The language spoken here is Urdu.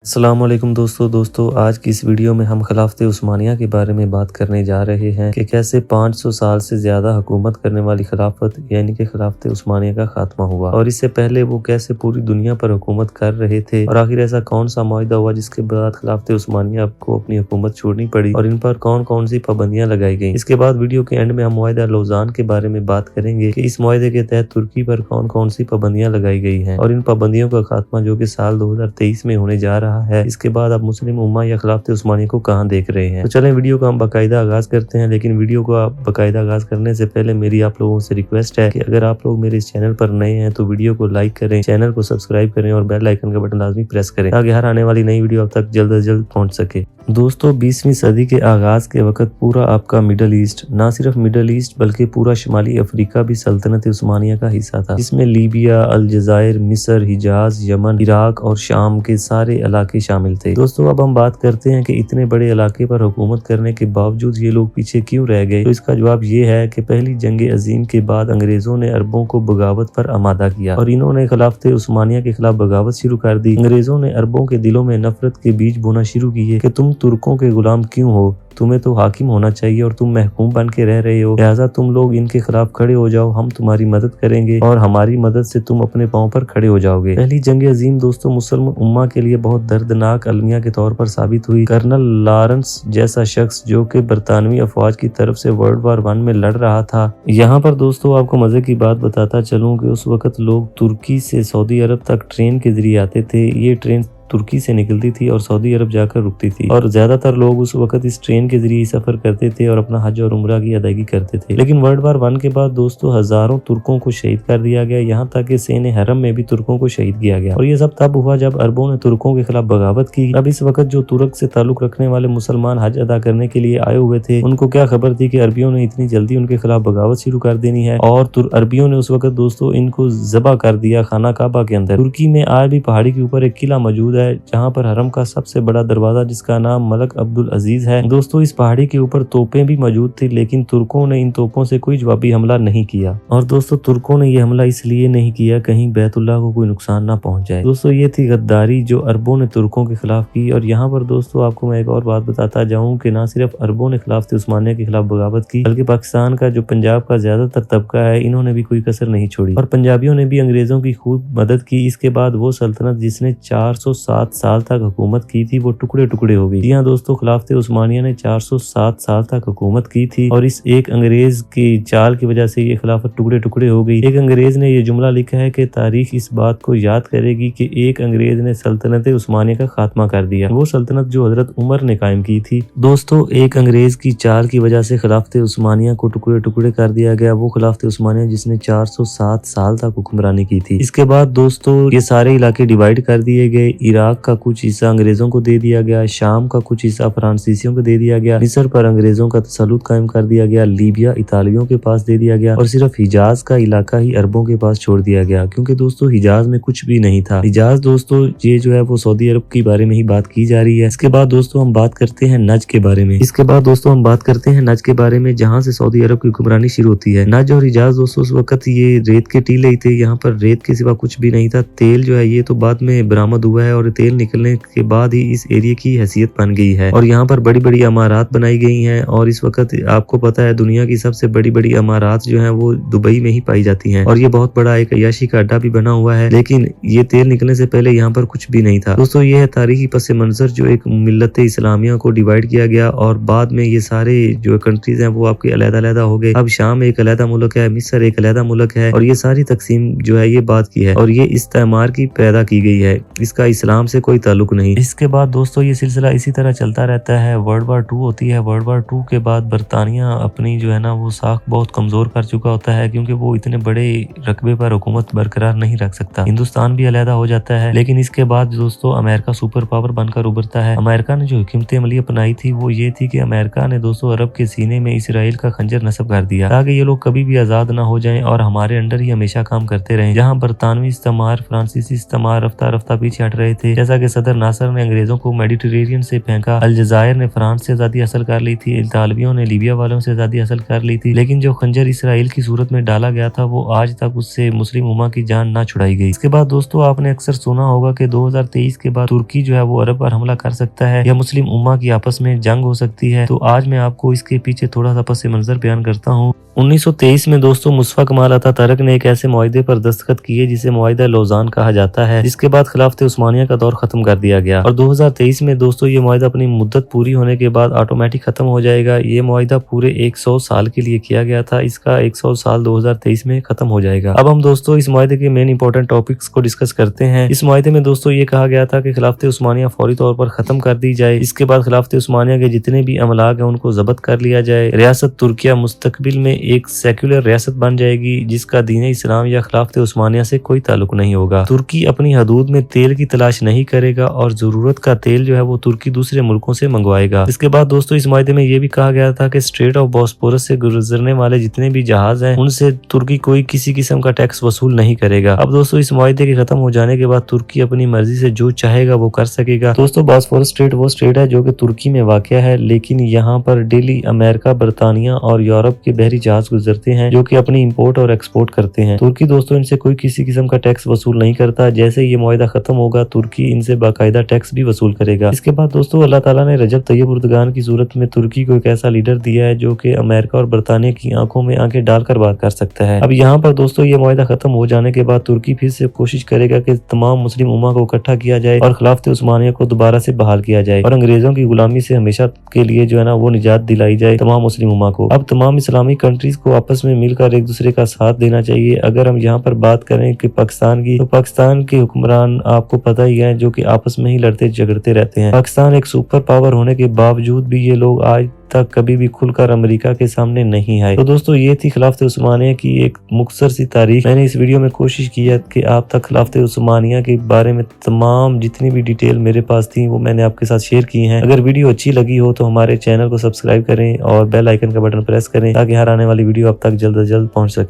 السلام علیکم دوستو آج کی اس ویڈیو میں ہم خلافت عثمانیہ کے بارے میں بات کرنے جا رہے ہیں کہ کیسے 500 سال سے زیادہ حکومت کرنے والی خلافت یعنی کہ خلافت عثمانیہ کا خاتمہ ہوا اور اس سے پہلے وہ کیسے پوری دنیا پر حکومت کر رہے تھے اور آخر ایسا کون سا معاہدہ ہوا جس کے بعد خلافت عثمانیہ کو اپنی حکومت چھوڑنی پڑی اور ان پر کون سی پابندیاں لگائی گئیں۔ اس کے بعد ویڈیو کے اینڈ میں ہم معاہدہ لوزان کے بارے میں بات کریں گے کہ اس معاہدے کے تحت ترکی پر کون سی پابندیاں لگائی گئی ہیں اور ان پابندیوں کا خاتمہ جو کہ سال 2023 میں ہونے جا رہا ہے، اس کے بعد آپ مسلم امہ یا خلافت عثمانیہ کو کہاں دیکھ رہے ہیں۔ تو چلیں ویڈیو کا ہم باقاعدہ آغاز کرتے ہیں، لیکن ویڈیو کو آپ باقاعدہ آغاز کرنے سے پہلے میری آپ لوگوں سے ریکویسٹ ہے کہ اگر آپ لوگ میرے اس چینل پر نئے ہیں تو ویڈیو کو لائک کریں، چینل کو سبسکرائب کریں اور بیل آئیکن کا بٹن لازمی پریس کریں تاکہ ہر آنے والی نئی ویڈیو آپ تک جلد از جلد پہنچ سکے۔ دوستو 20ویں صدی کے آغاز کے وقت پورا آپ کا مڈل ایسٹ، نہ صرف مڈل ایسٹ بلکہ پورا شمالی افریقہ بھی سلطنت عثمانیہ کا حصہ تھا، جس میں لیبیا، الجزائر، مصر، حجاز، یمن، عراق اور شام کے سارے علاقے شامل تھے۔ دوستو اب ہم بات کرتے ہیں کہ اتنے بڑے علاقے پر حکومت کرنے کے باوجود یہ لوگ پیچھے کیوں رہ گئے، تو اس کا جواب یہ ہے کہ پہلی جنگ عظیم کے بعد انگریزوں نے عربوں کو بغاوت پر آمادہ کیا اور انہوں نے خلافت عثمانیہ کے خلاف بغاوت شروع کر دی۔ انگریزوں نے عربوں کے دلوں میں نفرت کے بیج بونا شروع کیے کہ تم ترکوں کے غلام کیوں ہو، تمہیں تو حاکم ہونا چاہیے اور تم محکوم بن کے رہ رہے ہو، لہٰذا تم لوگ ان کے خلاف کھڑے ہو جاؤ، ہم تمہاری مدد کریں گے اور ہماری مدد سے تم اپنے پاؤں پر کھڑے ہو جاؤ گے۔ پہلی جنگ عظیم دوستو مسلم امہ کے لیے بہت دردناک المیہ کے طور پر ثابت ہوئی۔ کرنل لارنس جیسا شخص جو کہ برطانوی افواج کی طرف سے ورلڈ وار 1 میں لڑ رہا تھا۔ یہاں پر دوستو آپ کو مزے کی بات بتاتا چلوں کہ اس وقت لوگ ترکی سے سعودی عرب تک ٹرین کے ذریعے آتے تھے۔ یہ ٹرین ترکی سے نکلتی تھی اور سعودی عرب جا کر رکتی تھی اور زیادہ تر لوگ اس وقت اس ٹرین کے ذریعے سفر کرتے تھے اور اپنا حج اور عمرہ کی ادائیگی کرتے تھے۔ لیکن ورلڈ وار 1 کے بعد دوستو ہزاروں ترکوں کو شہید کر دیا گیا، یہاں تک کہ سین حرم میں بھی ترکوں کو شہید کیا گیا اور یہ سب تب ہوا جب عربوں نے ترکوں کے خلاف بغاوت کی۔ اب اس وقت جو ترک سے تعلق رکھنے والے مسلمان حج ادا کرنے کے لیے آئے ہوئے تھے، ان کو کیا خبر تھی کہ عربیوں نے اتنی جلدی ان کے خلاف بغاوت شروع کر دینی ہے اور عربیوں نے اس وقت دوستو ان کو ذبح کر دیا خانہ کعبہ کے اندر۔ ترکی میں آج بھی پہاڑی کے اوپر ایک قلعہ موجود ہے جہاں پر حرم کا سب سے بڑا دروازہ جس کا نام ملک عبدالعزیز ہے۔ دوستو اس پہاڑی کے اوپر توپیں بھی موجود تھی، لیکن ترکوں نے ان توپوں سے کوئی جوابی حملہ نہیں کیا اور دوستو ترکوں نے یہ حملہ اس لیے نہیں کیا کہیں بیت اللہ کو کوئی نقصان نہ پہنچ جائے۔ دوستو یہ تھی غداری جو عربوں نے ترکوں کے خلاف کی۔ اور یہاں پر دوستو آپ کو میں ایک اور بات بتاتا جاؤں کہ نہ صرف عربوں نے خلافت عثمانیہ کے خلاف بغاوت کی بلکہ پاکستان کا جو پنجاب کا زیادہ تر طبقہ ہے، انہوں نے بھی کوئی کسر نہیں چھوڑی اور پنجابیوں نے بھی انگریزوں کی خوب مدد کی۔ اس کے بعد وہ سلطنت جس نے 407 سال تک حکومت کی تھی وہ ٹکڑے ہو گئی۔ جی ہاں دوستو خلافت عثمانیہ نے 407 سال تک حکومت کی تھی اور اس ایک انگریز کی چال کی وجہ سے یہ خلافت ٹکڑے ہو گئی۔ ایک انگریز نے یہ جملہ لکھا ہے کہ تاریخ اس بات کو یاد کرے گی کہ ایک انگریز نے سلطنت عثمانیہ کا خاتمہ کر دیا، وہ سلطنت جو حضرت عمر نے قائم کی تھی۔ دوستو ایک انگریز کی چال کی وجہ سے خلافت عثمانیہ کو ٹکڑے کر دیا گیا، وہ خلافت عثمانیہ جس نے 407 سال تک حکمرانی کی تھی۔ اس کے بعد دوستو یہ سارے علاقے ڈیوائیڈ کر دیے گئے، عراق کا کچھ حصہ انگریزوں کو دے دیا گیا، شام کا کچھ حصہ فرانسیسیوں کو دے دیا گیا، مصر پر انگریزوں کا تسلط قائم کر دیا گیا، لیبیا اطالیوں کے پاس دے دیا گیا اور صرف حجاز کا علاقہ ہی عربوں کے پاس چھوڑ دیا گیا، کیونکہ دوستو حجاز میں کچھ بھی نہیں تھا۔ حجاز دوستو یہ جو ہے وہ سعودی عرب کے بارے میں ہی بات کی جا رہی ہے۔ اس کے بعد دوستو ہم بات کرتے ہیں نجد کے بارے میں، جہاں سے سعودی عرب کی حکمرانی شروع ہوتی ہے۔ نجد اور حجاز دوستو اس وقت یہ ریت کے ٹیلے ہی تھے، یہاں پر ریت کے سوا کچھ بھی نہیں تھا۔ تیل جو ہے یہ تو بعد میں برآمد ہوا ہے اور تیل نکلنے کے بعد ہی اس ایریا کی حیثیت بن گئی ہے اور یہاں پر بڑی عمارات بنائی گئی ہیں اور اس وقت آپ کو پتا ہے دنیا کی سب سے بڑی عمارات جو ہیں وہ دبئی میں ہی پائی جاتی ہیں اور یہ بہت بڑا ایک عیاشی کا اڈا بھی بنا ہوا ہے، لیکن یہ تیل نکلنے سے پہلے یہاں پر کچھ بھی نہیں تھا۔ دوستو یہ ہے تاریخی پس منظر جو ایک ملت اسلامیہ کو ڈیوائیڈ کیا گیا اور بعد میں یہ سارے جو کنٹریز ہیں وہ آپ کے علیحدہ ہو گئے۔ اب شام ایک علیحدہ ملک ہے، مصر ایک علیحدہ ملک ہے اور یہ ساری تقسیم جو ہے یہ بات کی ہے اور یہ استعمار کی پیدا کی گئی ہے، اس کا اسلام سے کوئی تعلق نہیں۔ اس کے بعد دوستو یہ سلسلہ اسی طرح چلتا رہتا ہے۔ ورلڈ وار 2 ہوتی ہے، ورلڈ وار 2 کے بعد برطانیہ اپنی جو ہے نا وہ ساکھ بہت کمزور کر چکا ہوتا ہے، کیونکہ وہ اتنے بڑے رقبے پر حکومت برقرار نہیں رکھ سکتا۔ ہندوستان بھی علیحدہ ہو جاتا ہے، لیکن اس کے بعد دوستو امریکہ سپر پاور بن کر ابھرتا ہے۔ امریکہ نے جو حکمت عملی اپنائی تھی وہ یہ تھی کہ امریکہ نے دوستو عرب کے سینے میں اسرائیل کا خنجر نصب کر دیا تاکہ یہ لوگ کبھی بھی آزاد نہ ہو جائیں اور ہمارے انڈر ہی ہمیشہ کام کرتے رہیں۔ جہاں برطانوی استعمار، فرانسیسی استعمار رفتہ پیچھے ہٹ رہے تھے। جیسا کہ صدر ناصر نے انگریزوں کو میڈیٹرینین سے پھینکا، الجزائر نے فرانس سے آزادی حاصل کر لی تھی، اطالویوں نے لیبیا والوں سے آزادی حاصل کر لی تھی، لیکن جو خنجر اسرائیل کی صورت میں ڈالا گیا تھا وہ آج تک اس سے مسلم امہ کی جان نہ چھڑائی گئی۔ اس کے بعد دوستو آپ نے اکثر سنا ہوگا کہ 2023 کے بعد ترکی جو ہے وہ عرب پر حملہ کر سکتا ہے یا مسلم امہ کی آپس میں جنگ ہو سکتی ہے۔ تو آج میں آپ کو اس کے پیچھے تھوڑا سا پس منظر بیان کرتا ہوں۔ 1923 میں دوستو مصطفیٰ کمال اتاترک نے ایک ایسے معاہدے پر دستخط کیے جسے معاہدہ لوزان کہا جاتا ہے، جس کے بعد خلافت عثمانیہ کا دور ختم کر دیا گیا، اور 2023 میں دوستو یہ معاہدہ اپنی مدت پوری ہونے کے بعد آٹومیٹک ختم ہو جائے گا۔ یہ معاہدہ پورے 100 سال کے لیے کیا گیا تھا، اس کا 100 سال 2023 میں ختم ہو جائے گا۔ اب ہم دوستو اس معاہدے کے مین امپورٹنٹ ٹاپکس کو ڈسکس کرتے ہیں۔ اس معاہدے میں دوستو یہ کہا گیا تھا کہ خلافت عثمانیہ فوری طور پر ختم کر دی جائے، اس کے بعد خلافت عثمانیہ کے جتنے بھی املاک ہیں ان کو ضبط کر لیا جائے، ریاست ترکیہ مستقبل میں ایک سیکولر ریاست بن جائے گی جس کا دین اسلام یا خلافت عثمانیہ سے کوئی تعلق نہیں ہوگا۔ ترکی اپنی حدود میں تیل کی تلاش نہیں کرے گا اور ضرورت کا تیل جو ہے وہ ترکی دوسرے ملکوں سے منگوائے گا۔ اس کے بعد دوستو اس معاہدے میں یہ بھی کہا گیا تھا کہ اسٹریٹ آف بوسپورس سے گزرنے والے جتنے بھی جہاز ہیں ان سے ترکی کوئی کسی قسم کا ٹیکس وصول نہیں کرے گا۔ اب دوستو اس معاہدے کے ختم ہو جانے کے بعد ترکی اپنی مرضی سے جو چاہے گا وہ کر سکے گا۔ دوستو بوسپورس اسٹریٹ وہ اسٹریٹ ہے جو کہ ترکی میں واقع ہے، لیکن یہاں پر ڈیلی امریکہ، برطانیہ اور یورپ کے بحری جہاز گزرتے ہیں جو کہ اپنی امپورٹ اور ایکسپورٹ کرتے ہیں۔ ترکی دوستو ان سے کوئی کسی قسم کا ٹیکس وصول نہیں کرتا، جیسے یہ معاہدہ ختم ہوگا ترکی ان سے باقاعدہ ٹیکس بھی وصول کرے گا۔ اس کے بعد دوستو اللہ تعالیٰ نے رجب طیب اردگان کی صورت میں ترکی کو ایک ایسا لیڈر دیا ہے جو کہ امریکہ اور برطانیہ کی آنکھوں میں آنکھیں ڈال کر بات کر سکتا ہے۔ اب یہاں پر دوستو یہ معاہدہ ختم ہو جانے کے بعد ترکی پھر سے کوشش کرے گا کہ تمام مسلم امہ کو اکٹھا کیا جائے اور خلافت عثمانیہ کو دوبارہ سے بحال کیا جائے اور انگریزوں کی غلامی سے ہمیشہ کے لیے جو ہے نا وہ نجات دلائی جائے تمام مسلم امہ کو۔ اب تمام اسلامی کنٹریز کو آپس میں مل کر ایک دوسرے کا ساتھ دینا چاہیے۔ اگر ہم یہاں پر بات کریں کہ پاکستان کی، تو پاکستان کے حکمران آپ کو پتہ ہی ہے جو کہ آپس میں ہی لڑتے جھگڑتے رہتے ہیں۔ پاکستان ایک سپر پاور ہونے کے باوجود بھی یہ لوگ آج تک کبھی بھی کھل کر امریکہ کے سامنے نہیں آئے۔ تو دوستو یہ تھی خلافت عثمانیہ کی ایک مختصر سی تاریخ۔ میں نے اس ویڈیو میں کوشش کی ہے کہ آپ تک خلافت عثمانیہ کے بارے میں تمام جتنی بھی ڈیٹیل میرے پاس تھی وہ میں نے آپ کے ساتھ شیئر کی ہیں۔ اگر ویڈیو اچھی لگی ہو تو ہمارے چینل کو سبسکرائب کریں اور بیل آئیکن کا بٹن پریس کریں تاکہ ہر آنے والی ویڈیو آپ تک جلد از جلد پہنچ سکے۔